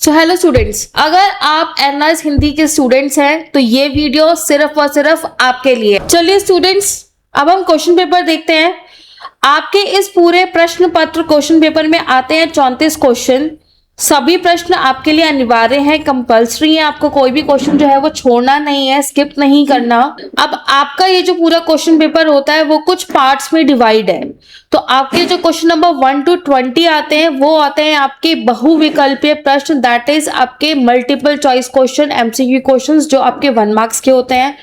So hello students, अगर आप NRS Hindi के स्टूडेंट्स हैं तो ये वीडियो सिर्फ और सिर्फ आपके लिए। चलिए स्टूडेंट्स, अब हम क्वेश्चन पेपर देखते हैं। आपके इस पूरे प्रश्न पत्र क्वेश्चन पेपर में आते हैं 34 क्वेश्चन। सभी प्रश्न आपके लिए अनिवार्य हैं, कंपल्सरी है। आपको कोई भी क्वेश्चन जो है वो छोड़ना नहीं है, स्किप नहीं करना। अब आपका ये जो पूरा क्वेश्चन पेपर होता है वो कुछ पार्ट्स में डिवाइड है। तो आपके जो क्वेश्चन नंबर 1 to 20 आते हैं वो आते हैं आपके बहुविकल्पीय प्रश्न, दैट इज आपके multiple choice question, MCQ question जो आपके 1 मार्क्स के होते हैं।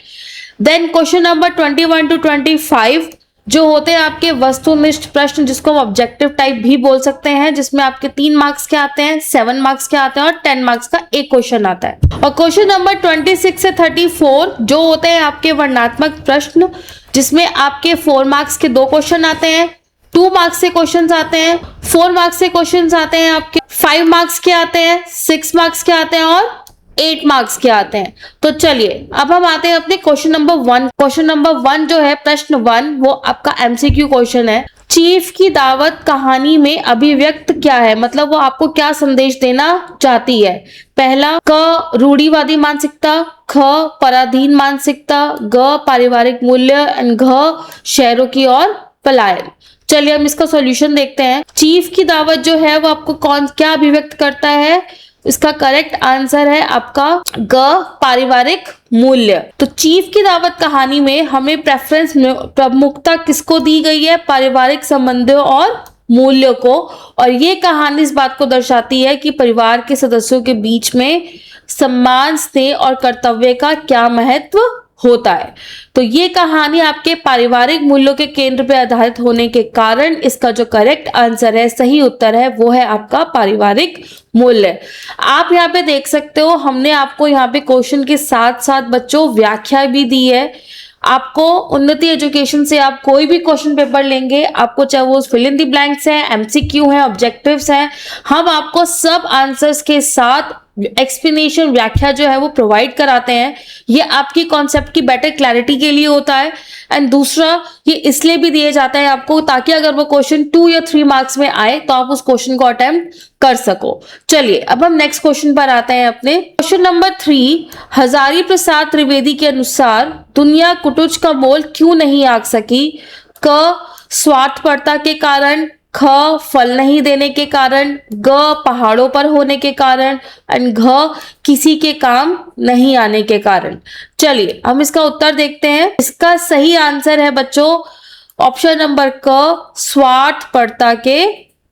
देन क्वेश्चन नंबर 21 to 25 जो होते हैं आपके वस्तुनिष्ठ प्रश्न, जिसको हम ऑब्जेक्टिव टाइप भी बोल सकते हैं, जिसमें आपके 3 मार्क्स के आते हैं, 7 मार्क्स के आते हैं और 10 मार्क्स का एक क्वेश्चन आता है। और क्वेश्चन नंबर 26 से 34 जो होते हैं आपके वर्णनात्मक प्रश्न, जिसमें आपके 4 मार्क्स के 2 क्वेश्चन आते हैं, 2 मार्क्स से क्वेश्चन आते हैं, 4 मार्क्स से क्वेश्चन आते हैं, आपके 5 मार्क्स के आते हैं, 6 मार्क्स के आते हैं और 8 मार्क्स के आते हैं। तो चलिए अब हम आते हैं अपने क्वेश्चन नंबर 1। क्वेश्चन नंबर 1 जो है प्रश्न 1 वो आपका एमसीक्यू क्वेश्चन है। चीफ की दावत कहानी में अभिव्यक्त क्या है, मतलब वो आपको क्या संदेश देना चाहती है। पहला, क रूढ़िवादी मानसिकता, ख पराधीन मानसिकता, ग पारिवारिक मूल्य एंड घ शहरों की ओर पलायन। चलिए हम इसका सॉल्यूशन देखते हैं। चीफ की दावत जो है वो आपको क्या अभिव्यक्त करता है, इसका करेक्ट आंसर है आपका ग पारिवारिक मूल्य। तो चीफ की दावत कहानी में हमें प्रेफरेंस प्रमुखता किसको दी गई है, पारिवारिक संबंधों और मूल्यों को। और ये कहानी इस बात को दर्शाती है कि परिवार के सदस्यों के बीच में सम्मान, स्नेह और कर्तव्य का क्या महत्व होता है। तो ये कहानी आपके पारिवारिक मूल्यों के केंद्र पर आधारित होने के कारण इसका जो करेक्ट आंसर है, सही उत्तर है, वो है आपका पारिवारिक मूल्य। आप यहाँ पे देख सकते हो, हमने आपको यहाँ पे क्वेश्चन के साथ साथ बच्चों व्याख्या भी दी है। आपको उन्नति एजुकेशन से आप कोई भी क्वेश्चन पेपर लेंगे, आपको चाहे वो फिल इन द ब्लैंक्स है, एमसीक्यू है, ऑब्जेक्टिव्स हैं, हम आपको सब आंसर्स के साथ एक्सप्लेनेशन, व्याख्या जो है वो प्रोवाइड कराते हैं। ये आपकी कॉन्सेप्ट की बेटर क्लैरिटी के लिए होता है। एंड दूसरा, ये इसलिए भी दिए जाता है आपको ताकि अगर वो क्वेश्चन 2 या 3 मार्क्स में आए तो आप उस क्वेश्चन को अटेम्प्ट कर सको। चलिए अब हम नेक्स्ट क्वेश्चन पर आते हैं अपने। क्वेश्चन नंबर 3, हजारी प्रसाद त्रिवेदी के अनुसार दुनिया कुटुज का मोल क्यों नहीं आंक सकी। क स्वार्थपरता के कारण, ख फल नहीं देने के कारण, ग पहाड़ों पर होने के कारण एंड घ किसी के काम नहीं आने के कारण। चलिए हम इसका उत्तर देखते हैं। इसका सही आंसर है बच्चों ऑप्शन नंबर क, स्वार्थपरता के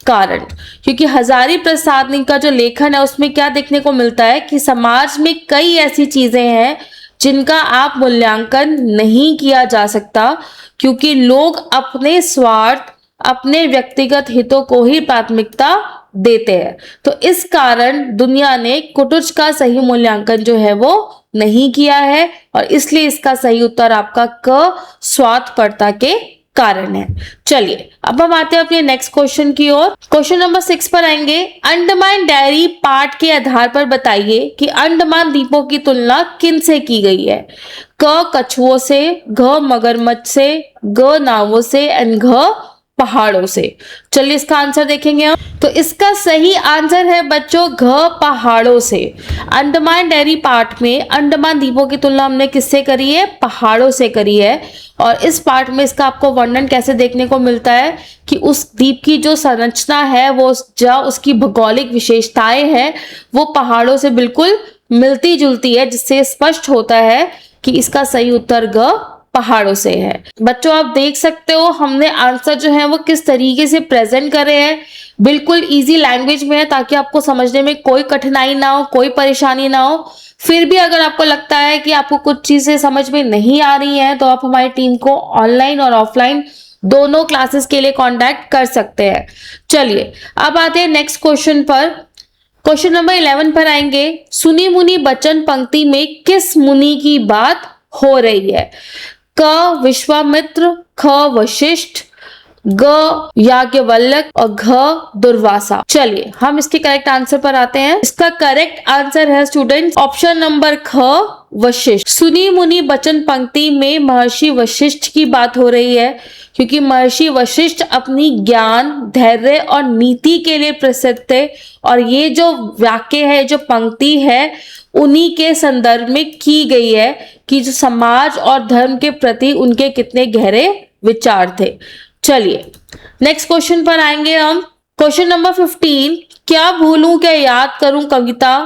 कारण। क्योंकि हजारी प्रसाद का जो लेखन है उसमें क्या देखने को मिलता है कि समाज में कई ऐसी चीजें हैं जिनका आप मूल्यांकन नहीं किया जा सकता, क्योंकि लोग अपने स्वार्थ, अपने व्यक्तिगत हितों को ही प्राथमिकता देते हैं। तो इस कारण दुनिया ने कुटुज का सही मूल्यांकन जो है वो नहीं किया है और इसलिए इसका सही उत्तर आपका क, स्वार्थपरता के कारण है। चलिए अब हम आते हैं अपने नेक्स्ट क्वेश्चन की ओर। क्वेश्चन नंबर 6 पर आएंगे। अंडमान डायरी पाठ के आधार पर बताइए कि अंडमान द्वीपों की तुलना किन से की गई है। क कछुओं से, घ मगरमच्छ से, ग नावों से एंड घ पहाड़ों से। चलिए इसका आंसर देखेंगे हम। तो इसका सही आंसर है बच्चों घ पहाड़ों से। अंडमान डायरी पाठ में अंडमान द्वीपों की तुलना हमने किससे करी है, पहाड़ों से करी है। और इस पाठ में इसका आपको वर्णन कैसे देखने को मिलता है कि उस द्वीप की जो संरचना है, वो जो उसकी भौगोलिक विशेषताएं हैं वो पहाड़ों से बिल्कुल मिलती जुलती है, जिससे स्पष्ट होता है कि इसका सही उत्तर ग पहाड़ों से है। बच्चों आप देख सकते हो हमने आंसर जो है वो किस तरीके से प्रेजेंट करे हैं, बिल्कुल इजी लैंग्वेज में है ताकि आपको समझने में कोई कठिनाई ना हो, कोई परेशानी ना हो। फिर भी अगर आपको लगता है कि आपको कुछ चीजें समझ में नहीं आ रही हैं तो आप हमारी टीम को ऑनलाइन और ऑफलाइन दोनों क्लासेस के लिए कांटेक्ट कर सकते हैं। चलिए अब आते हैं नेक्स्ट क्वेश्चन पर। क्वेश्चन नंबर 11 पर आएंगे। सुनी मुनि बचन पंक्ति में किस मुनि की बात हो रही है। क विश्वामित्र, ख वशिष्ठ, ग याज्ञवल्क्य और घ दुर्वासा। चलिए हम इसके करेक्ट आंसर पर आते हैं। इसका करेक्ट आंसर है स्टूडेंट्स ऑप्शन नंबर ख वशिष्ठ। सुनी मुनि बचन पंक्ति में महर्षि वशिष्ठ की बात हो रही है, क्योंकि महर्षि वशिष्ठ अपनी ज्ञान, धैर्य और नीति के लिए प्रसिद्ध थे, और ये जो वाक्य है, जो पंक्ति है, उन्हीं के संदर्भ में की गई है कि जो समाज और धर्म के प्रति उनके कितने गहरे विचार थे। चलिए नेक्स्ट क्वेश्चन पर आएंगे हम। क्वेश्चन नंबर 15, क्या भूलूं क्या याद करूं कविता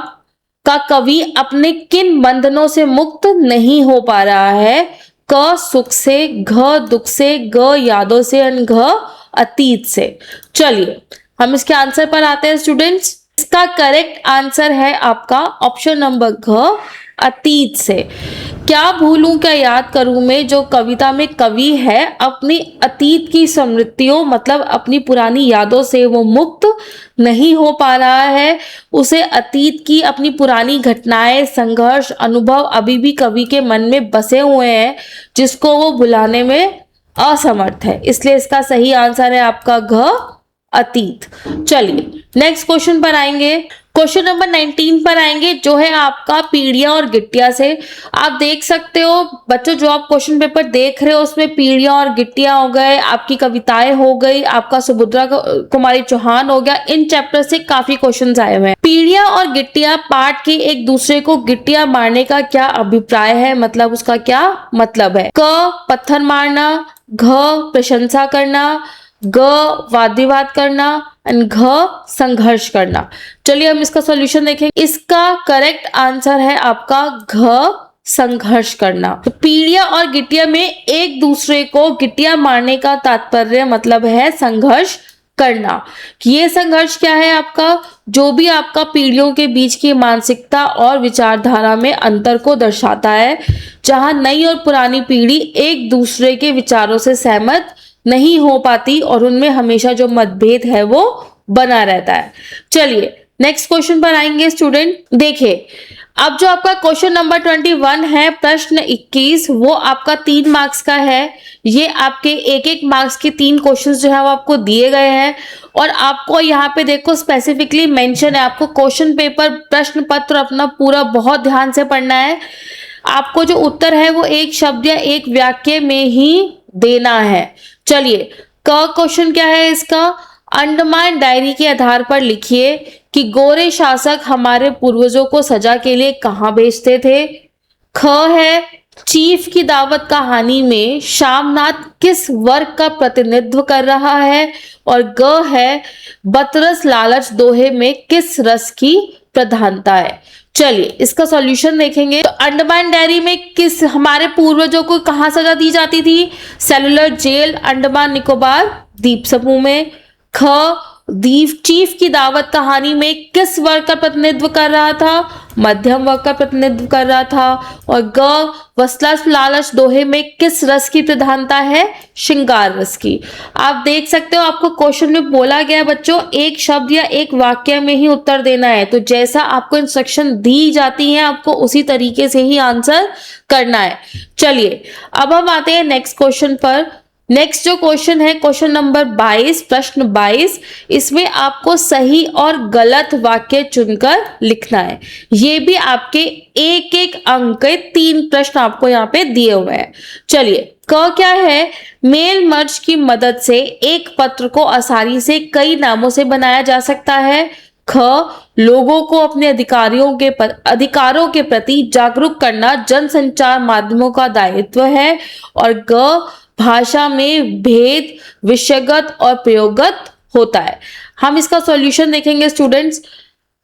का कवि अपने किन बंधनों से मुक्त नहीं हो पा रहा है? क सुख से, घ दुख से, ग यादों से, घ अतीत से। चलिए हम इसके आंसर पर आते हैं स्टूडेंट्स। इसका करेक्ट आंसर है आपका ऑप्शन नंबर घ अतीत से। क्या भूलूं क्या याद करूं में जो कविता में कवि है अपनी अतीत की स्मृतियों मतलब अपनी पुरानी यादों से वो मुक्त नहीं हो पा रहा है। उसे अतीत की अपनी पुरानी घटनाएं, संघर्ष, अनुभव अभी भी कवि के मन में बसे हुए हैं, जिसको वो भुलाने में असमर्थ है। इसलिए इसका सही आंसर है आपका घ अतीत। चलिए नेक्स्ट क्वेश्चन पर आएंगे। क्वेश्चन नंबर 19 पर आएंगे, जो है आपका पीढ़ियां और गिट्टिया से। आप देख सकते हो बच्चों, जो आप क्वेश्चन पेपर देख रहे हो उसमें पीढ़ियां और गिट्टियां हो गए, आपकी कविताएं हो गई, आपका सुभद्रा कुमारी चौहान हो गया। इन चैप्टर से काफी क्वेश्चंस आए हुए हैं। पीढ़ियां और गिट्टियां पाठ के एक दूसरे को गिट्टियां मारने का क्या अभिप्राय है, मतलब उसका क्या मतलब है? क पत्थर मारना, घ प्रशंसा करना, ग वाद विवाद करना, घ संघर्ष करना। चलिए हम इसका सॉल्यूशन देखेंगे। इसका करेक्ट आंसर है आपका घ संघर्ष करना। तो पीढ़ियां और गिट्टिया में एक दूसरे को गिट्टियां मारने का तात्पर्य मतलब है संघर्ष करना। ये संघर्ष क्या है आपका? जो भी आपका पीढ़ियों के बीच की मानसिकता और विचारधारा में अंतर को दर्शाता है, जहां नई और पुरानी पीढ़ी एक दूसरे के विचारों से सहमत नहीं हो पाती और उनमें हमेशा जो मतभेद है वो बना रहता है। चलिए नेक्स्ट क्वेश्चन पर आएंगे स्टूडेंट। देखिए अब जो आपका क्वेश्चन नंबर 21 है, प्रश्न 21, वो आपका 3 मार्क्स का है। ये आपके एक मार्क्स के 3 क्वेश्चंस जो है वो आपको दिए गए हैं, और आपको यहाँ पे देखो स्पेसिफिकली मेंशन है, आपको क्वेश्चन पेपर प्रश्न पत्र अपना पूरा बहुत ध्यान से पढ़ना है। आपको जो उत्तर है वो एक शब्द या एक वाक्य में ही देना है। चलिए क क्वेश्चन क्या है इसका? अंडमान डायरी के आधार पर लिखिए कि गोरे शासक हमारे पूर्वजों को सजा के लिए कहां भेजते थे। ख है चीफ की दावत कहानी में शामनाथ किस वर्ग का प्रतिनिधित्व कर रहा है, और ग है बतरस लालच दोहे में किस रस की प्रधानता है। चलिए इसका सॉल्यूशन देखेंगे। तो अंडमान डायरी में किस हमारे पूर्वजों को कहां सजा दी जाती थी? सेलुलर जेल, अंडमान निकोबार द्वीप समूह में। ख दीप चीफ की दावत कहानी में किस वर्ग का प्रतिनिधित्व कर रहा था? मध्यम वर्ग का प्रतिनिधित्व कर रहा था। और ग वसलास लालच दोहे में किस रस की प्रधानता है? श्रृंगार रस की। आप देख सकते हो आपको क्वेश्चन में बोला गया बच्चों एक शब्द या एक वाक्य में ही उत्तर देना है, तो जैसा आपको इंस्ट्रक्शन दी जाती है आपको उसी तरीके से ही आंसर करना है। चलिए अब हम आते हैं नेक्स्ट क्वेश्चन पर। नेक्स्ट जो क्वेश्चन है क्वेश्चन नंबर 22, प्रश्न 22, इसमें आपको सही और गलत वाक्य चुनकर लिखना है। ये भी आपके एक अंक के 3 प्रश्न आपको यहाँ पे दिए हुए हैं। चलिए क क्या है? मेल मर्ज की मदद से एक पत्र को आसानी से कई नामों से बनाया जा सकता है। ख लोगों को अपने अधिकारों के प्रति जागरूक करना जनसंचार माध्यमों का दायित्व है। और ग भाषा में भेद विषयगत और प्रयोगगत होता है। हम इसका सॉल्यूशन देखेंगे स्टूडेंट्स।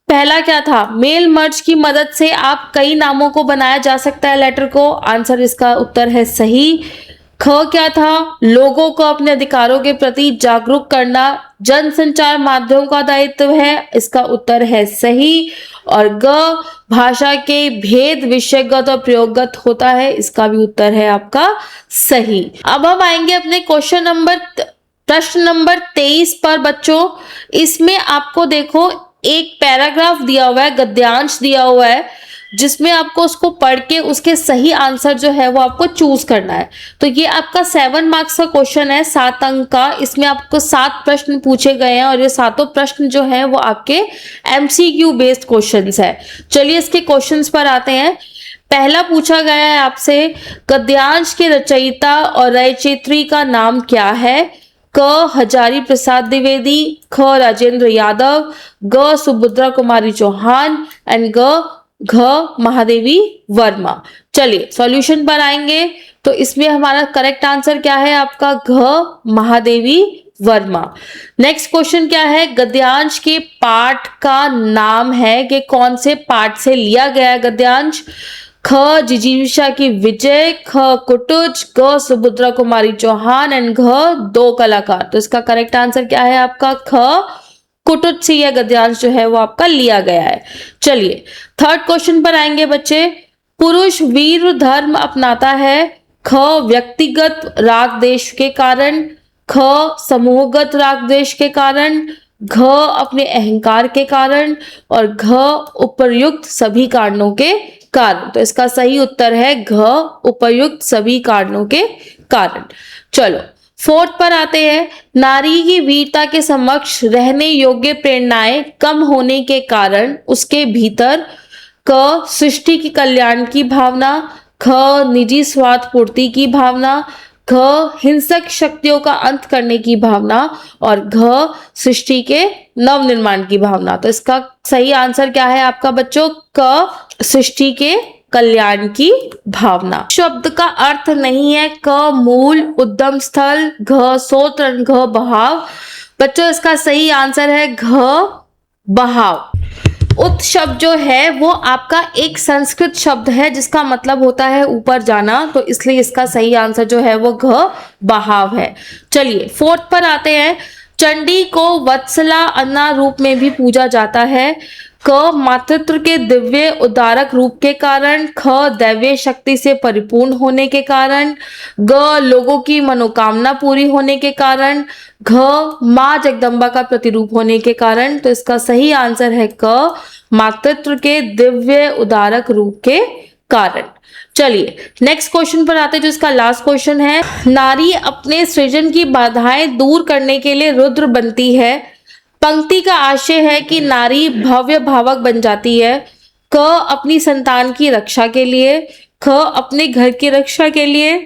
पहला क्या था? मेल मर्ज की मदद से आप कई नामों को बनाया जा सकता है लेटर को। आंसर इसका उत्तर है सही। ख क्या था? लोगों को अपने अधिकारों के प्रति जागरूक करना जनसंचार माध्यमों का दायित्व है। इसका उत्तर है सही। और ग भाषा के भेद विषयगत और प्रयोगगत होता है। इसका भी उत्तर है आपका सही। अब हम आएंगे अपने प्रश्न नंबर 23 पर बच्चों। इसमें आपको देखो एक पैराग्राफ दिया हुआ है, गद्यांश दिया हुआ है। जिसमें आपको उसको पढ़ के उसके सही आंसर जो है वो आपको चूज करना है। तो ये आपका 7 मार्क्स का क्वेश्चन है, 7 अंक का। इसमें आपको 7 प्रश्न पूछे गए हैं और ये सातों प्रश्न जो है वो आपके MCQ बेस्ड क्वेश्चंस है। चलिए इसके क्वेश्चंस पर आते हैं। पहला पूछा गया है आपसे, गद्यांश के रचयिता और रचयित्री का नाम क्या है? क हजारी प्रसाद द्विवेदी, ख राजेंद्र यादव, ग सुभद्रा कुमारी चौहान एंड घ महादेवी वर्मा। चलिए सॉल्यूशन पर आएंगे तो इसमें हमारा करेक्ट आंसर क्या है आपका? घ महादेवी वर्मा। नेक्स्ट क्वेश्चन क्या है? गद्यांश के पाठ का नाम है कि कौन से पाठ से लिया गया है गद्यांश? ख जिजीविषा की विजय, ख कुटुज, ग सुभद्रा कुमारी चौहान एंड घ दो कलाकार। तो इसका करेक्ट आंसर क्या है आपका? ख कुटुज से यह गद्यांश जो है वो आपका लिया गया है। चलिए थर्ड क्वेश्चन पर आएंगे बच्चे। पुरुष वीर धर्म अपनाता है, ख व्यक्तिगत राग देश के कारण, ख समूहगत राग देश के कारण, घ अपने अहंकार के कारण और घ उपर्युक्त सभी कारणों के कारण। तो इसका सही उत्तर है घ उपर्युक्त सभी कारणों के कारण। चलो फोर्थ पर आते हैं। नारी की वीरता के समक्ष रहने योग्य प्रेरणाएं कम होने के कारण उसके भीतर क सृष्टि की कल्याण की भावना, ख निजी स्वार्थ पूर्ति की भावना, घ हिंसक शक्तियों का अंत करने की भावना और घ सृष्टि के नव निर्माण की भावना। तो इसका सही आंसर क्या है आपका बच्चों? क सृष्टि के कल्याण की भावना। शब्द का अर्थ नहीं है क मूल, उद्गम स्थल, घ स्रोत, घ बहाव। बच्चों इसका सही आंसर है घ बहाव। उत शब्द जो है वो आपका एक संस्कृत शब्द है जिसका मतलब होता है ऊपर जाना, तो इसलिए इसका सही आंसर जो है वो घ बहाव है। चलिए फोर्थ पर आते हैं। चंडी को वत्सला अन्ना रूप में भी पूजा जाता है, क मातृत्व के दिव्य उदारक रूप के कारण, ख दैवीय शक्ति से परिपूर्ण होने के कारण, ग लोगों की मनोकामना पूरी होने के कारण, घ माँ जगदम्बा का प्रतिरूप होने के कारण। तो इसका सही आंसर है क मातृत्व के दिव्य उदारक रूप के कारण। चलिए नेक्स्ट क्वेश्चन पर आते हैं जो इसका लास्ट क्वेश्चन है। नारी अपने सृजन की बाधाएं दूर करने के लिए रुद्र बनती है। पंक्ति का आशय है कि नारी भव्य भावक बन जाती है। क अपनी संतान की रक्षा के लिए, ख अपने घर की रक्षा के लिए,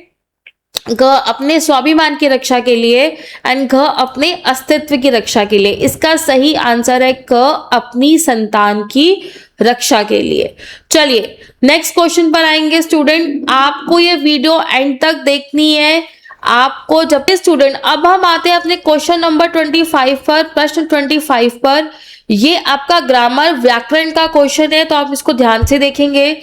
ग अपने स्वाभिमान की रक्षा के लिए एंड घ अपने अस्तित्व की रक्षा के लिए। इसका सही आंसर है क अपनी संतान की रक्षा के लिए। चलिए नेक्स्ट क्वेश्चन पर आएंगे स्टूडेंट। आपको ये वीडियो एंड तक देखनी है आपको जब स्टूडेंट। अब हम आते हैं अपने क्वेश्चन नंबर 25 पर, प्रश्न 25 पर। ये आपका ग्रामर व्याकरण का क्वेश्चन है तो आप इसको ध्यान से देखेंगे।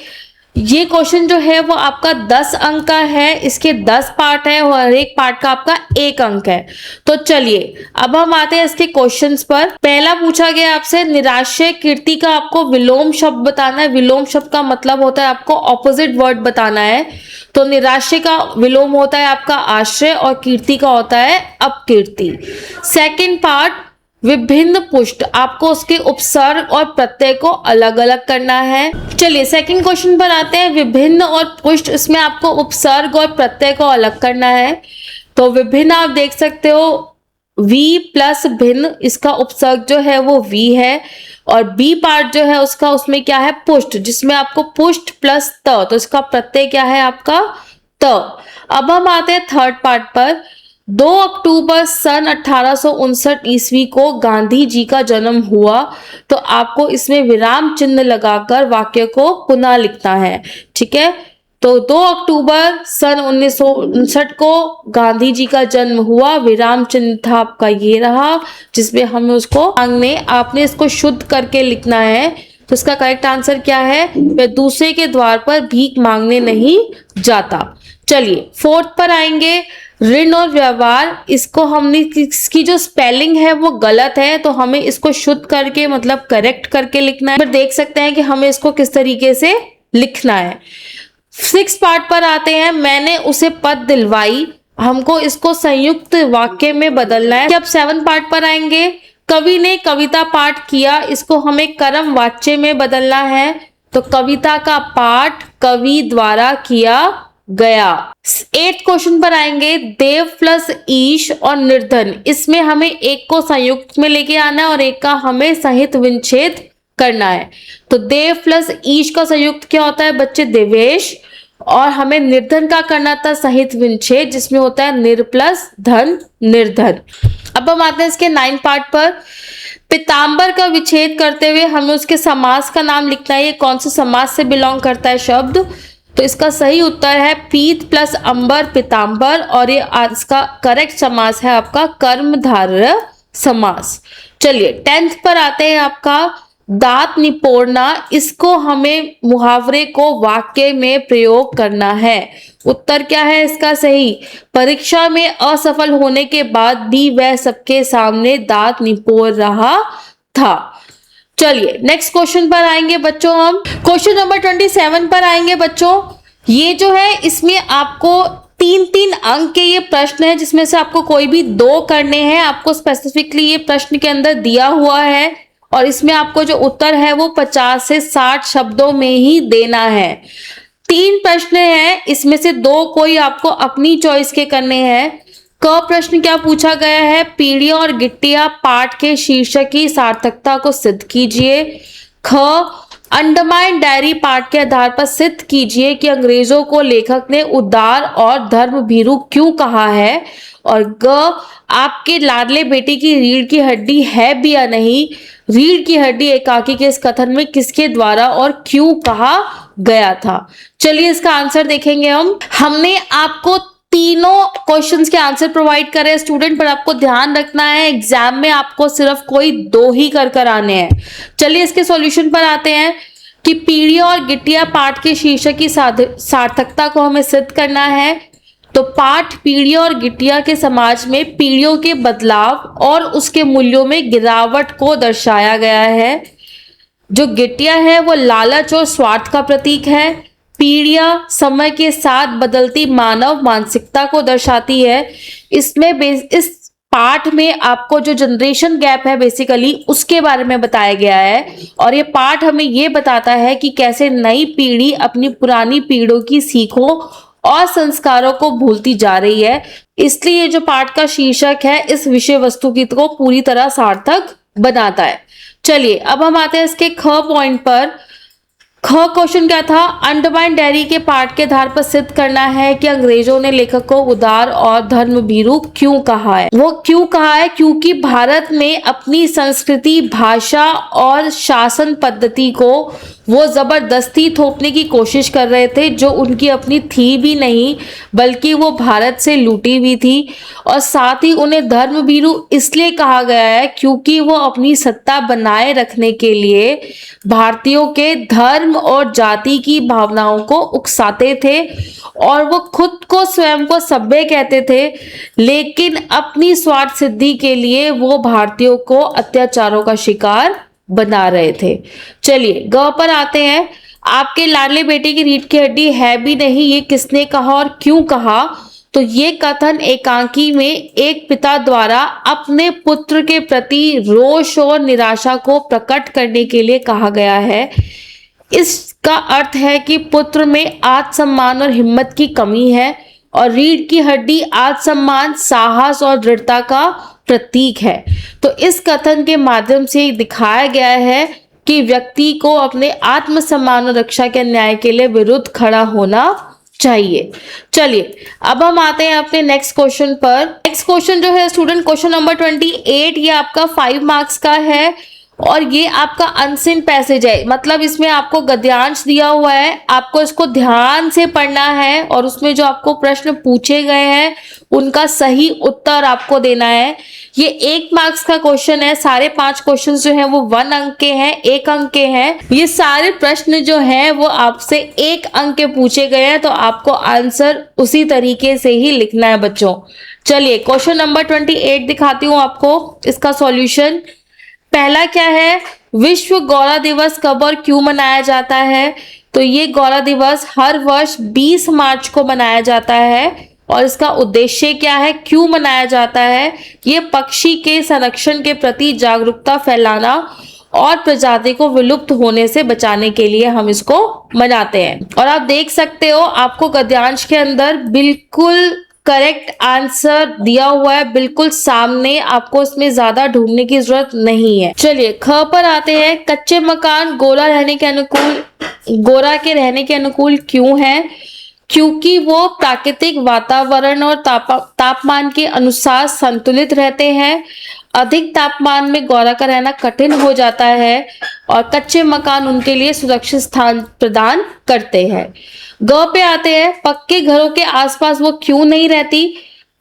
ये क्वेश्चन जो है वो आपका 10 अंक का है, इसके 10 पार्ट है और हर एक पार्ट का आपका 1 अंक है। तो चलिए अब हम आते हैं इसके क्वेश्चंस पर। पहला पूछा गया आपसे निराश्रय कीर्ति का आपको विलोम शब्द बताना है। विलोम शब्द का मतलब होता है आपको ऑपोजिट वर्ड बताना है। तो निराश्रय का विलोम होता है आपका आश्रय और कीर्ति का होता है अपकीर्ति। सेकंड पार्ट विभिन्न पुष्ट, आपको उसके उपसर्ग और प्रत्यय को अलग अलग करना है। चलिए सेकंड क्वेश्चन पर आते हैं। विभिन्न और पुष्ट, इसमें आपको उपसर्ग और प्रत्यय को अलग करना है। तो विभिन्न आप देख सकते हो वी प्लस भिन्न, इसका उपसर्ग जो है वो वी है और बी पार्ट जो है उसका उसमें क्या है पुष्ट, जिसमें आपको पुष्ट प्लस त, तो इसका प्रत्यय क्या है आपका त। अब हम आते हैं थर्ड पार्ट पर। 2 अक्टूबर सन 1859 ईस्वी को गांधी जी का जन्म हुआ। तो आपको इसमें विराम चिन्ह लगाकर वाक्य को पुनः लिखना है। ठीक है, तो 2 अक्टूबर सन 1959 को गांधी जी का जन्म हुआ। विराम चिन्ह था आपका ये रहा जिसमें हमें उसको मांगने, आपने इसको शुद्ध करके लिखना है। तो इसका करेक्ट आंसर क्या है? वह दूसरे के द्वार पर भीख मांगने नहीं जाता। चलिए फोर्थ पर आएंगे। ऋण और व्यवहार, इसको हमने इसकी जो स्पेलिंग है वो गलत है तो हमें इसको शुद्ध करके मतलब करेक्ट करके लिखना है। फिर देख सकते हैं कि हमें इसको किस तरीके से लिखना है। 6 पार्ट पर आते हैं। मैंने उसे पद दिलवाई, हमको इसको संयुक्त वाक्य में बदलना है। अब 7 पार्ट पर आएंगे। कवि ने कविता पाठ किया, इसको हमें कर्म वाच्य में बदलना है। तो कविता का पाठ कवि द्वारा किया गया। 8th क्वेश्चन पर आएंगे, देव प्लस ईश और निर्धन, इसमें हमें एक को संयुक्त में लेके आना है और एक का हमें सहित विच्छेद करना है। तो देव प्लस ईश का संयुक्त क्या होता है बच्चे? देवेश। और हमें निर्धन का करना था सहित विच्छेद, जिसमें होता है निर प्लस धन, निर्धन। अब हम आते हैं इसके 9 पार्ट पर। पीताम्बर का विच्छेद करते हुए हमें उसके समास का नाम लिखना है। ये कौन से समास से बिलोंग करता है शब्द? तो इसका सही उत्तर है पीत प्लस अंबर, पीताम्बर। और ये इसका करेक्ट समास है आपका कर्मधारय समास। चलिए 10th पर आते हैं आपका दांत निपोड़ना। इसको हमें मुहावरे को वाक्य में प्रयोग करना है। उत्तर क्या है इसका सही? परीक्षा में असफल होने के बाद भी वह सबके सामने दांत निपोड़ रहा था। चलिए नेक्स्ट क्वेश्चन पर आएंगे बच्चों। हम क्वेश्चन नंबर 27 पर आएंगे बच्चों। ये जो है इसमें आपको 3-3 अंक के ये प्रश्न है, जिसमें से आपको कोई भी 2 करने हैं। आपको स्पेसिफिकली ये प्रश्न के अंदर दिया हुआ है और इसमें आपको जो उत्तर है वो 50 से 60 शब्दों में ही देना है। 3 प्रश्न हैं, इसमें से 2 कोई आपको अपनी चॉइस के करने हैं। क प्रश्न क्या पूछा गया है? पीढ़ियां और गिट्टियां पाठ के शीर्षक की सार्थकता को सिद्ध कीजिए। ख अंडमान डायरी पाठ के आधार पर सिद्ध कीजिए कि अंग्रेजों को लेखक ने उदार और धर्मभीरू क्यों कहा है। और ग आपके लाडले बेटे की रीढ़ की हड्डी है भी या नहीं, रीढ़ की हड्डी एकाकी के इस कथन में किसके द्वारा और क्यों कहा गया था। चलिए इसका आंसर देखेंगे हम। हमने आपको तीनों क्वेश्चंस के आंसर प्रोवाइड करे स्टूडेंट, पर आपको ध्यान रखना है एग्जाम में आपको सिर्फ कोई 2 ही कर आने हैं। चलिए इसके सॉल्यूशन पर आते हैं कि पीढ़ियां और गिट्टियां पाठ के शीर्षक की सार्थकता को हमें सिद्ध करना है। तो पाठ पीढ़ियां और गिट्टियां के समाज में पीढ़ियों के बदलाव और उसके मूल्यों में गिरावट को दर्शाया गया है। जो गिट्टियां है वो लालच और स्वार्थ का प्रतीक है। पीढ़ियां समय के साथ बदलती मानव मानसिकता को दर्शाती है। इसमें इस पाठ में आपको जो जनरेशन गैप है बेसिकली उसके बारे में बताया गया है। और ये पाठ हमें ये बताता है कि कैसे नई पीढ़ी अपनी पुरानी पीढ़ियों की सीखों और संस्कारों को भूलती जा रही है। इसलिए जो पाठ का शीर्षक है इस विषय वस्तु की को पूरी तरह सार्थक बनाता है। चलिए अब हम आते हैं इसके ख पॉइंट पर। ख क्वेश्चन क्या था? अंडमान डायरी के पाठ के आधार पर सिद्ध करना है कि अंग्रेजों ने लेखक को उदार और धर्मभीरू क्यों कहा है। वो क्यों कहा है? क्योंकि भारत में अपनी संस्कृति, भाषा और शासन पद्धति को वो जबरदस्ती थोपने की कोशिश कर रहे थे, जो उनकी अपनी थी भी नहीं बल्कि वो भारत से लूटी हुई थी। और साथ ही उन्हें धर्मभीरू इसलिए कहा गया है क्योंकि वो अपनी सत्ता बनाए रखने के लिए भारतीयों के धर्म और जाति की भावनाओं को उकसाते थे। और वो खुद को स्वयं को सभ्य कहते थे, लेकिन अपनी स्वार्थ सिद्धि के लिए वो भारतीयों को अत्याचारों का शिकार बना रहे थे। चलिए ग पर आते हैं। आपके लाडले बेटे की रीढ़ की हड्डी है भी नहीं, ये किसने कहा और क्यों कहा? तो ये कथन एकांकी में एक पिता द्वारा अपने पुत्र के प्रति रोष और निराशा को प्रकट करने के लिए कहा गया है। इसका अर्थ है कि पुत्र में आत्मसम्मान और हिम्मत की कमी है और रीढ़ की हड्डी आत्मसम्मान, साहस और दृढ़ता का प्रतीक है। तो इस कथन के माध्यम से दिखाया गया है कि व्यक्ति को अपने आत्मसम्मान और रक्षा के न्याय के लिए विरुद्ध खड़ा होना चाहिए। चलिए अब हम आते हैं अपने नेक्स्ट क्वेश्चन पर। नेक्स्ट क्वेश्चन जो है स्टूडेंट क्वेश्चन नंबर 28, ये आपका 5 मार्क्स का है और ये आपका अनसीन पैसेज है। मतलब इसमें आपको गद्यांश दिया हुआ है, आपको इसको ध्यान से पढ़ना है और उसमें जो आपको प्रश्न पूछे गए हैं उनका सही उत्तर आपको देना है। ये 1 मार्क्स का क्वेश्चन है। सारे 5 क्वेश्चन जो हैं वो 1 अंक के हैं, 1 अंक के हैं। ये सारे प्रश्न जो हैं वो आपसे 1 अंक के पूछे गए हैं, तो आपको आंसर उसी तरीके से ही लिखना है बच्चों। चलिए क्वेश्चन नंबर 28 दिखाती हूँ आपको, इसका सॉल्यूशन। पहला क्या है? विश्व गौरा दिवस कब और क्यों मनाया जाता है? तो ये गौरा दिवस हर वर्ष 20 मार्च को मनाया जाता है और इसका उद्देश्य क्या है, क्यों मनाया जाता है? ये पक्षी के संरक्षण के प्रति जागरूकता फैलाना और प्रजाति को विलुप्त होने से बचाने के लिए हम इसको मनाते हैं। और आप देख सकते हो आपको गद्यांश के अंदर बिल्कुल करेक्ट आंसर दिया हुआ है, बिल्कुल सामने, आपको इसमें ज्यादा ढूंढने की जरूरत नहीं है। चलिए ख पर आते हैं। कच्चे मकान गोरा के रहने के अनुकूल क्यों है? क्योंकि वो प्राकृतिक वातावरण और तापमान के अनुसार संतुलित रहते हैं। अधिक तापमान में गौरा का रहना कठिन हो जाता है और कच्चे मकान उनके लिए सुरक्षित स्थान प्रदान करते हैं। ग पे आते हैं। पक्के घरों के आसपास वो क्यों नहीं रहती?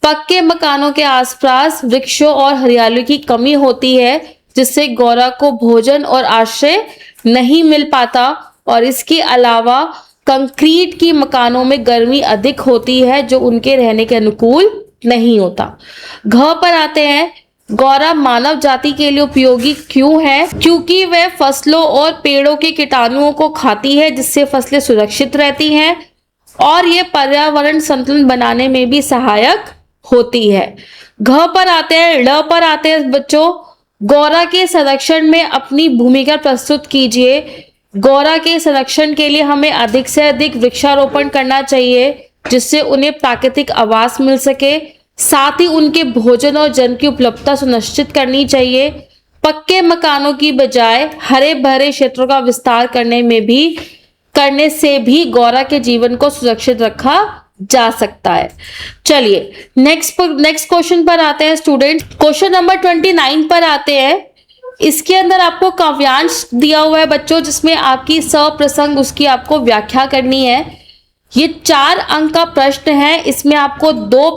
पक्के मकानों के आसपास वृक्षों और हरियाली की कमी होती है, जिससे गौरा को भोजन और आश्रय नहीं मिल पाता। और इसके अलावा कंक्रीट की मकानों में गर्मी अधिक होती है, जो उनके रहने के अनुकूल नहीं होता। घ पर आते हैं। गौरा मानव जाति के लिए उपयोगी क्यों है? क्योंकि वह फसलों और पेड़ों के कीटाणुओं को खाती है, जिससे फसलें सुरक्षित रहती हैं और ये पर्यावरण संतुलन बनाने में भी सहायक होती है। घ पर आते हैं। ड़ पर आते हैं बच्चों। गौरा के संरक्षण में अपनी भूमिका प्रस्तुत कीजिए। गौरा के संरक्षण के लिए हमें अधिक से अधिक वृक्षारोपण करना चाहिए, जिससे उन्हें प्राकृतिक आवास मिल सके। साथ ही उनके भोजन और जल की उपलब्धता सुनिश्चित करनी चाहिए। पक्के मकानों की बजाय हरे भरे क्षेत्रों का विस्तार करने से भी गौरा के जीवन को सुरक्षित रखा जा सकता है। चलिए नेक्स्ट क्वेश्चन पर आते हैं स्टूडेंट। क्वेश्चन नंबर 29 पर आते हैं। इसके अंदर आपको काव्यांश दिया हुआ है बच्चों, जिसमें आपकी सप्रसंग उसकी आपको व्याख्या करनी है। ये 4 अंक का प्रश्न है। इसमें आपको 2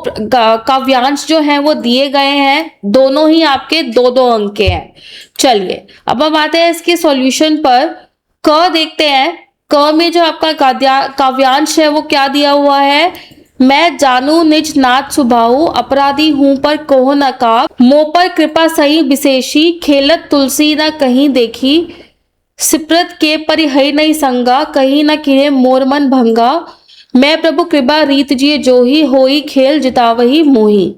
काव्यांश जो हैं वो दिए गए हैं, दोनों ही आपके 2-2 अंक के हैं। चलिए अब हम आते हैं इसके सॉल्यूशन पर। क देखते हैं। क में जो आपका काव्यांश है वो क्या दिया हुआ है? मैं जानू निज नाथ सुभाऊ, अपराधी हूं पर कोह न काब, मोह पर कृपा सही विशेषी, खेलत तुलसी न कहीं देखी, सिप्रत के परिहय नहीं संगा, कहीं न किरे मोर मन भंगा, मैं प्रभु कृपा रीत जिए जो ही होई, खेल जितावही मोही।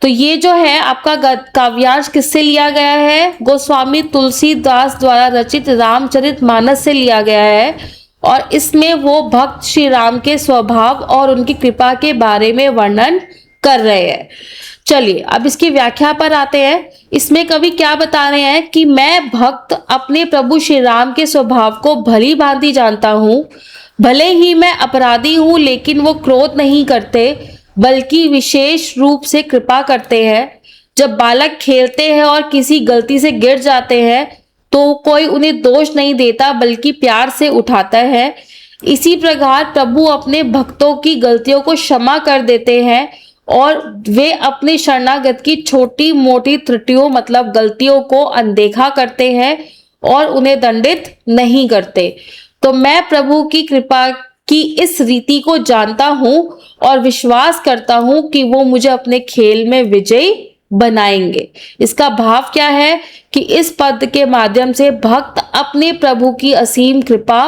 तो ये जो है आपका काव्यांश किससे लिया गया है? गोस्वामी तुलसीदास द्वारा रचित रामचरितमानस से लिया गया है और इसमें वो भक्त श्री राम के स्वभाव और उनकी कृपा के बारे में वर्णन कर रहे हैं। चलिए अब इसकी व्याख्या पर आते हैं। इसमें कवि क्या बता रहे हैं कि मैं भक्त अपने प्रभु श्री राम के स्वभाव को भली भांति जानता हूँ। भले ही मैं अपराधी हूँ, लेकिन वो क्रोध नहीं करते, बल्कि विशेष रूप से कृपा करते हैं। जब बालक खेलते हैं और किसी गलती से गिर जाते हैं तो कोई उन्हें दोष नहीं देता, बल्कि प्यार से उठाता है। इसी प्रकार प्रभु अपने भक्तों की गलतियों को क्षमा कर देते हैं और वे अपने शरणागत की छोटी मोटी त्रुटियों मतलब गलतियों को अनदेखा करते हैं और उन्हें दंडित नहीं करते। तो मैं प्रभु की कृपा की इस रीति को जानता हूं और विश्वास करता हूं कि वो मुझे अपने खेल में विजयी बनाएंगे। इसका भाव क्या है कि इस पद के माध्यम से भक्त अपने प्रभु की असीम कृपा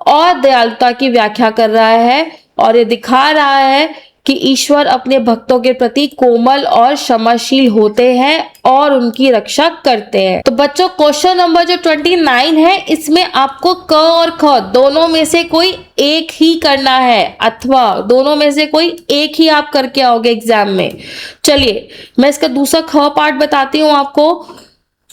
और दयालुता की व्याख्या कर रहा है और ये दिखा रहा है कि ईश्वर अपने भक्तों के प्रति कोमल और क्षमाशील होते हैं और उनकी रक्षा करते हैं। तो बच्चों क्वेश्चन नंबर जो 29 है, इसमें आपको क और ख दोनों में से कोई एक ही करना है, अथवा दोनों में से कोई एक ही आप करके आओगे एग्जाम में। चलिए मैं इसका दूसरा ख पार्ट बताती हूँ आपको।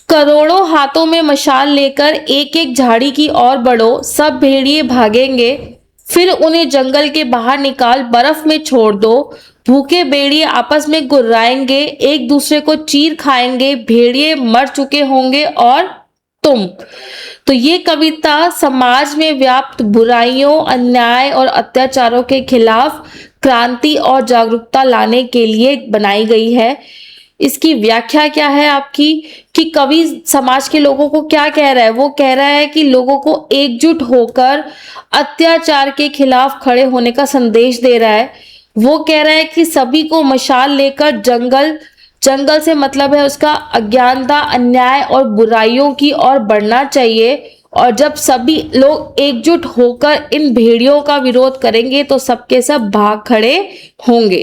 करोड़ों हाथों में मशाल लेकर एक एक झाड़ी की ओर बढ़ो, सब भेड़िए भागेंगे, फिर उन्हें जंगल के बाहर निकाल बर्फ में छोड़ दो। भूखे भेड़िए आपस में गुर्राएंगे, एक दूसरे को चीर खाएंगे, भेड़िए मर चुके होंगे और तुम। तो ये कविता समाज में व्याप्त बुराइयों, अन्याय और अत्याचारों के खिलाफ क्रांति और जागरूकता लाने के लिए बनाई गई है। इसकी व्याख्या क्या है आपकी कि कवि समाज के लोगों को क्या कह रहा है? वो कह रहा है कि लोगों को एकजुट होकर अत्याचार के खिलाफ खड़े होने का संदेश दे रहा है। वो कह रहा है कि सभी को मशाल लेकर जंगल से मतलब है उसका अज्ञानता, अन्याय और बुराइयों की ओर बढ़ना चाहिए। और जब सभी लोग एकजुट होकर इन भेड़ियों का विरोध करेंगे तो सबके सब भाग खड़े होंगे।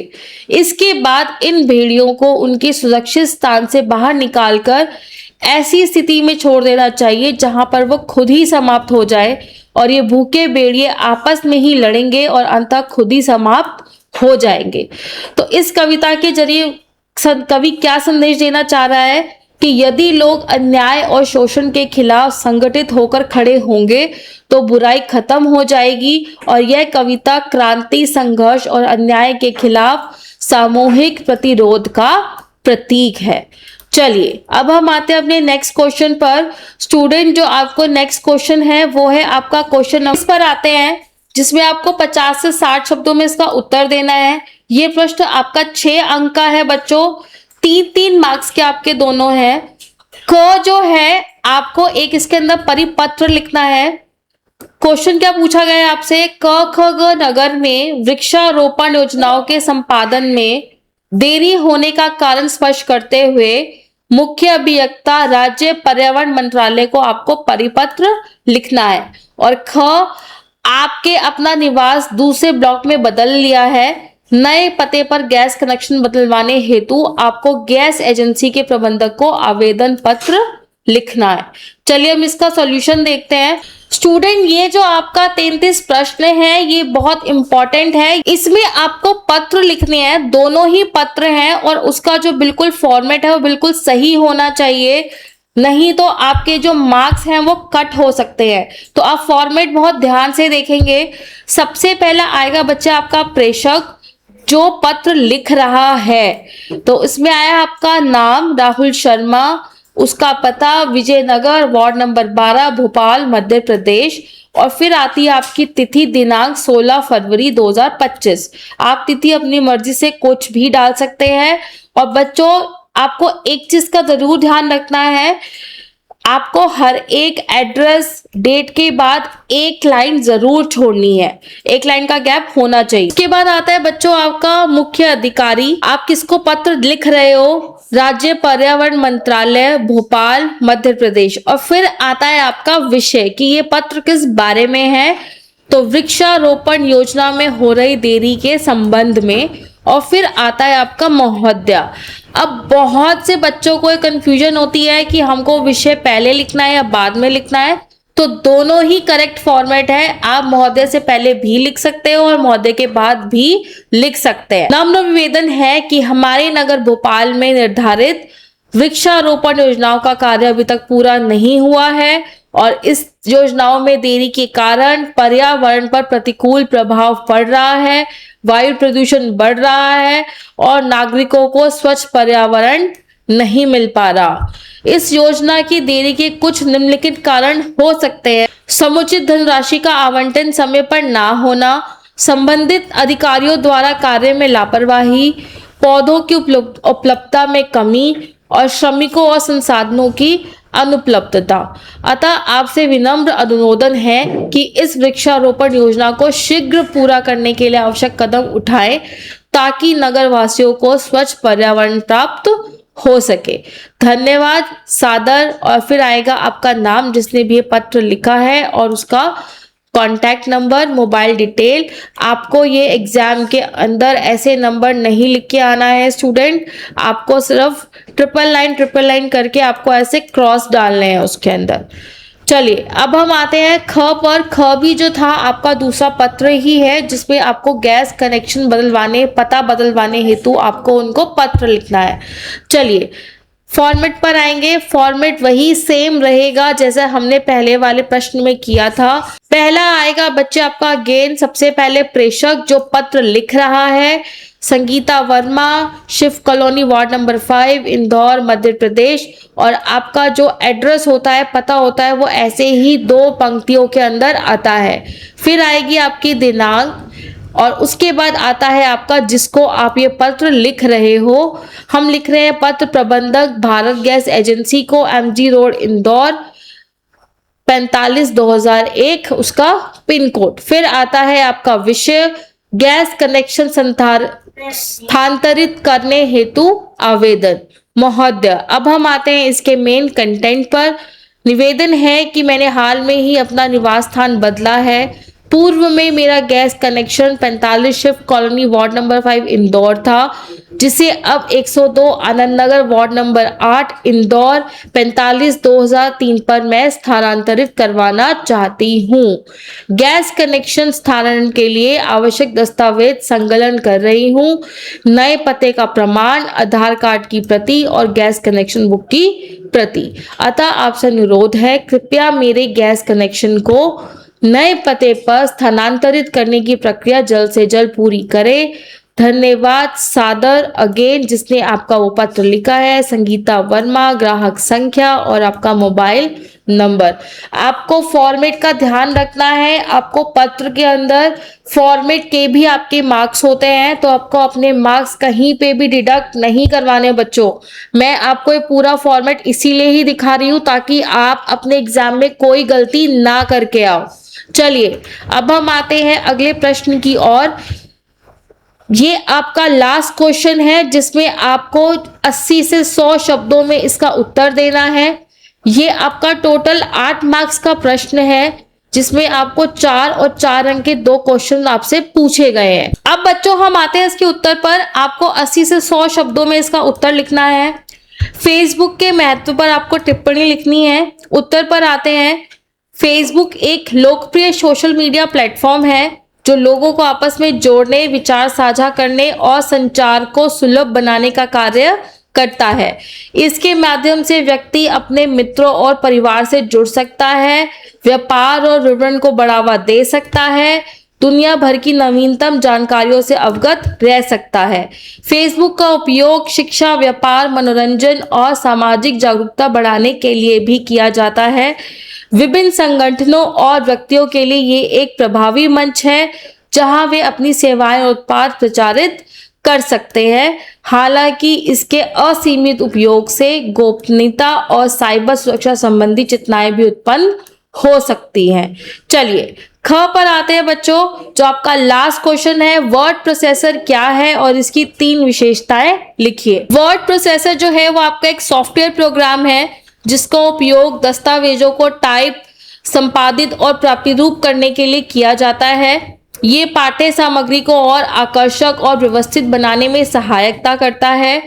इसके बाद इन भेड़ियों को उनके सुरक्षित स्थान से बाहर निकालकर ऐसी स्थिति में छोड़ देना चाहिए जहां पर वो खुद ही समाप्त हो जाए और ये भूखे भेड़िए आपस में ही लड़ेंगे और अंततः खुद ही समाप्त हो जाएंगे। तो इस कविता के जरिए कवि क्या संदेश देना चाह रहा है कि यदि लोग अन्याय और शोषण के खिलाफ संगठित होकर खड़े होंगे तो बुराई खत्म हो जाएगी। और यह कविता क्रांति, संघर्ष और अन्याय के खिलाफ सामूहिक प्रतिरोध का प्रतीक है। चलिए अब हम आते हैं अपने नेक्स्ट क्वेश्चन पर। स्टूडेंट, जो आपको नेक्स्ट क्वेश्चन है वो है आपका क्वेश्चन नंबर पर आते हैं, जिसमें आपको 50 से 60 शब्दों में इसका उत्तर देना है। ये प्रश्न आपका 6 अंक का है बच्चों, 3-3 मार्क्स के आपके दोनों हैं। क जो है आपको एक इसके अंदर परिपत्र लिखना है। क्वेश्चन क्या पूछा गया है आपसे, क ख ग नगर में वृक्षारोपण योजनाओं के संपादन में देरी होने का कारण स्पष्ट करते हुए मुख्य अभियंता राज्य पर्यावरण मंत्रालय को आपको परिपत्र लिखना है। और ख आपके अपना निवास दूसरे ब्लॉक में बदल लिया है, नए पते पर गैस कनेक्शन बदलवाने हेतु आपको गैस एजेंसी के प्रबंधक को आवेदन पत्र लिखना है। चलिए हम इसका सॉल्यूशन देखते हैं। स्टूडेंट, ये जो आपका 33 प्रश्न है ये बहुत इंपॉर्टेंट है। इसमें आपको पत्र लिखने हैं, दोनों ही पत्र हैं और उसका जो बिल्कुल फॉर्मेट है वो बिल्कुल सही होना चाहिए, नहीं तो आपके जो मार्क्स हैं वो कट हो सकते हैं। तो आप फॉर्मेट बहुत ध्यान से देखेंगे। सबसे पहला आएगा बच्चे आपका प्रेषक जो पत्र लिख रहा है, तो इसमें आया आपका नाम राहुल शर्मा, उसका पता विजयनगर, वार्ड नंबर 12, भोपाल, मध्य प्रदेश। और फिर आती है आपकी तिथि दिनांक 16 फरवरी 2025। आप तिथि अपनी मर्जी से कुछ भी डाल सकते हैं। और बच्चों आपको एक चीज का जरूर ध्यान रखना है, आपको हर एक एड्रेस डेट के बाद एक लाइन जरूर छोड़नी है, एक लाइन का गैप होना चाहिए। इसके बाद आता है बच्चों आपका मुख्य अधिकारी, आप किसको पत्र लिख रहे हो, राज्य पर्यावरण मंत्रालय भोपाल मध्य प्रदेश। और फिर आता है आपका विषय कि ये पत्र किस बारे में है, तो वृक्षारोपण योजना में हो रही देरी के संबंध में। और फिर आता है आपका महोदया। अब बहुत से बच्चों को कंफ्यूजन होती है कि हमको विषय पहले लिखना है या बाद में लिखना है, तो दोनों ही करेक्ट फॉर्मेट है। आप महोदय से पहले भी लिख सकते हो और महोदय के बाद भी लिख सकते हैं। नम्र निवेदन है कि हमारे नगर भोपाल में निर्धारित वृक्षारोपण योजनाओं का कार्य अभी तक पूरा नहीं हुआ है और इस योजनाओं में देरी के कारण पर्यावरण पर प्रतिकूल प्रभाव पड़ रहा है, वायु प्रदूषण बढ़ रहा है और नागरिकों को स्वच्छ पर्यावरण नहीं मिल पा रहा। इस योजना की देरी के कुछ निम्नलिखित कारण हो सकते हैं, समुचित धनराशि का आवंटन समय पर ना होना, संबंधित अधिकारियों द्वारा कार्य में लापरवाही, पौधों की उपलब्धता में कमी और श्रमिकों और संसाधनों की अनुपलब्धता। अतः आपसे विनम्र अनुरोधन है कि इस वृक्षारोपण योजना को शीघ्र पूरा करने के लिए आवश्यक कदम उठाएं ताकि नगर वासियों को स्वच्छ पर्यावरण प्राप्त हो सके। धन्यवाद, सादर। और फिर आएगा आपका नाम जिसने भी ये पत्र लिखा है और उसका कॉन्टैक्ट नंबर, मोबाइल डिटेल। आपको ये एग्जाम के अंदर ऐसे नंबर नहीं लिख के आना है स्टूडेंट, आपको सिर्फ 999 करके आपको ऐसे क्रॉस डालने हैं उसके अंदर। चलिए अब हम आते हैं ख पर। ख भी जो था आपका दूसरा पत्र ही है जिसमें आपको गैस कनेक्शन बदलवाने, पता बदलवाने हेतु आपको उनको पत्र लिखना है। चलिए फॉर्मेट पर आएंगे। फॉर्मेट वही सेम रहेगा जैसे हमने पहले वाले प्रश्न में किया था। पहला आएगा बच्चे आपका अगेन सबसे पहले प्रेषक जो पत्र लिख रहा है, Sangeeta Verma, Shiv colony, ward number 5, Indore, Madhya Pradesh. और आपका जो एड्रेस होता है, पता होता है, वो ऐसे ही 2 पंक्तियों के अंदर आता है। फिर आएगी आपकी दिनांक और उसके बाद आता है आपका जिसको आप ये पत्र लिख रहे हो। हम लिख रहे हैं पत्र प्रबंधक भारत गैस एजेंसी को, MG रोड, इंदौर, 45/2001 उसका पिन कोड। फिर आता है आपका विषय गैस कनेक्शन स्थानांतरित करने हेतु आवेदन, महोदय। अब हम आते हैं इसके मेन कंटेंट पर। निवेदन है कि मैंने हाल में ही अपना निवास स्थान बदला है। पूर्व में मेरा gas connection 45 Shiv colony, ward number 5, Indore था, जिसे अब 102 आनंद नगर वार्ड नंबर 8 इंदौर 45/2003 पर मैं स्थानांतरित करवाना चाहती हूँ। गैस कनेक्शन स्थानांतरण के लिए आवश्यक दस्तावेज संकलन कर रही हूँ। नए पते का प्रमाण, आधार कार्ड की प्रति और गैस कनेक्शन बुक की प्रति। अतः आपसे अनुरोध है, कृपया मेरे गैस कनेक्शन को नए पते पर स्थानांतरित करने की प्रक्रिया जल्द से जल्द पूरी करें। धन्यवाद। सादर अगेन, जिसने आपका वो पत्र लिखा है, संगीता वर्मा। ग्राहक संख्या और आपका मोबाइल नंबर। आपको फॉर्मेट का ध्यान रखना है। आपको पत्र के अंदर फॉर्मेट के भी आपके मार्क्स होते हैं, तो आपको अपने मार्क्स कहीं पे भी डिडक्ट नहीं करवाने बच्चों। मैं आपको ये पूरा फॉर्मेट इसीलिए ही दिखा रही हूँ ताकि आप अपने एग्जाम में कोई गलती ना करके आओ। चलिए अब हम आते हैं अगले प्रश्न की ओर। ये आपका लास्ट क्वेश्चन है जिसमें आपको 80 से 100 शब्दों में इसका उत्तर देना है। ये आपका टोटल 8 मार्क्स का प्रश्न है जिसमें आपको 4 और 4 अंक के 2 क्वेश्चन आपसे पूछे गए हैं। अब बच्चों हम आते हैं इसके उत्तर पर। आपको 80 से 100 शब्दों में इसका उत्तर लिखना है। फेसबुक के महत्व पर आपको टिप्पणी लिखनी है। उत्तर पर आते हैं। फेसबुक एक लोकप्रिय सोशल मीडिया प्लेटफॉर्म है जो लोगों को आपस में जोड़ने, विचार साझा करने और संचार को सुलभ बनाने का कार्य करता है। इसके माध्यम से व्यक्ति अपने मित्रों और परिवार से जुड़ सकता है, व्यापार और विपणन को बढ़ावा दे सकता है, दुनिया भर की नवीनतम जानकारियों से अवगत रह सकता है। फेसबुक का उपयोग शिक्षा, व्यापार, मनोरंजन और सामाजिक जागरूकता बढ़ाने के लिए भी किया जाता है। विभिन्न संगठनों और व्यक्तियों के लिए ये एक प्रभावी मंच है जहां वे अपनी सेवाएं और उत्पाद प्रचारित कर सकते हैं। हालांकि इसके असीमित उपयोग से गोपनीयता और साइबर सुरक्षा संबंधी चिंताएं भी उत्पन्न हो सकती हैं। चलिए ख पर आते हैं बच्चों, जो आपका लास्ट क्वेश्चन है। वर्ड प्रोसेसर क्या है और इसकी 3 विशेषताएं लिखिए। वर्ड प्रोसेसर जो है वो आपका एक सॉफ्टवेयर प्रोग्राम है जिसका उपयोग दस्तावेजों को टाइप, संपादित और प्रारूप करने के लिए किया जाता है। ये पाठ्य सामग्री को और आकर्षक और व्यवस्थित बनाने में सहायता करता है।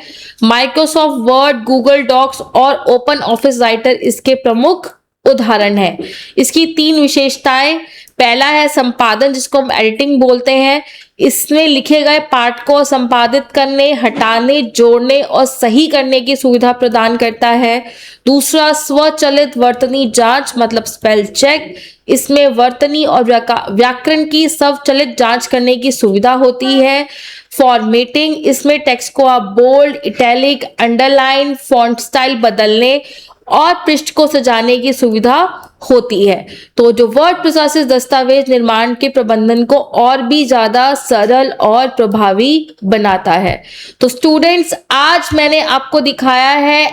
माइक्रोसॉफ्ट वर्ड, गूगल डॉक्स और ओपन ऑफिस राइटर इसके प्रमुख उदाहरण हैं। इसकी 3 विशेषताएं। पहला है संपादन, जिसको हम एडिटिंग बोलते हैं। इसमें लिखे गए पाठ को संपादित करने, हटाने, जोड़ने और सही करने की सुविधा प्रदान करता है। दूसरा स्वचालित वर्तनी जांच मतलब स्पेल चेक। इसमें वर्तनी और व्याकरण की स्वचालित जांच करने की सुविधा होती है। फॉर्मेटिंग, इसमें टेक्स्ट को आप bold, italic, underline, font style बदलने और पृष्ठ को सजाने की सुविधा होती है। तो जो वर्ड प्रोसेसर दस्तावेज निर्माण के प्रबंधन को और भी ज्यादा सरल और प्रभावी बनाता है। तो स्टूडेंट्स, आज मैंने आपको दिखाया है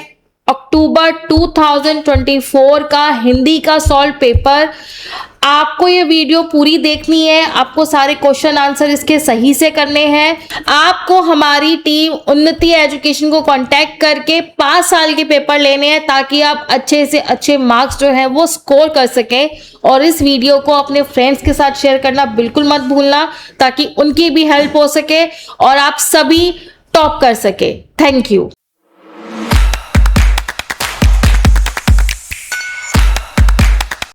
अक्टूबर 2024 का हिंदी का सॉल्व पेपर। आपको ये वीडियो पूरी देखनी है, आपको सारे क्वेश्चन आंसर इसके सही से करने हैं। आपको हमारी टीम उन्नति एजुकेशन को कांटेक्ट करके 5 साल के पेपर लेने हैं ताकि आप अच्छे से अच्छे मार्क्स जो है वो स्कोर कर सकें। और इस वीडियो को अपने फ्रेंड्स के साथ शेयर करना बिल्कुल मत भूलना ताकि उनकी भी हेल्प हो सके और आप सभी टॉप कर सके। Thank you.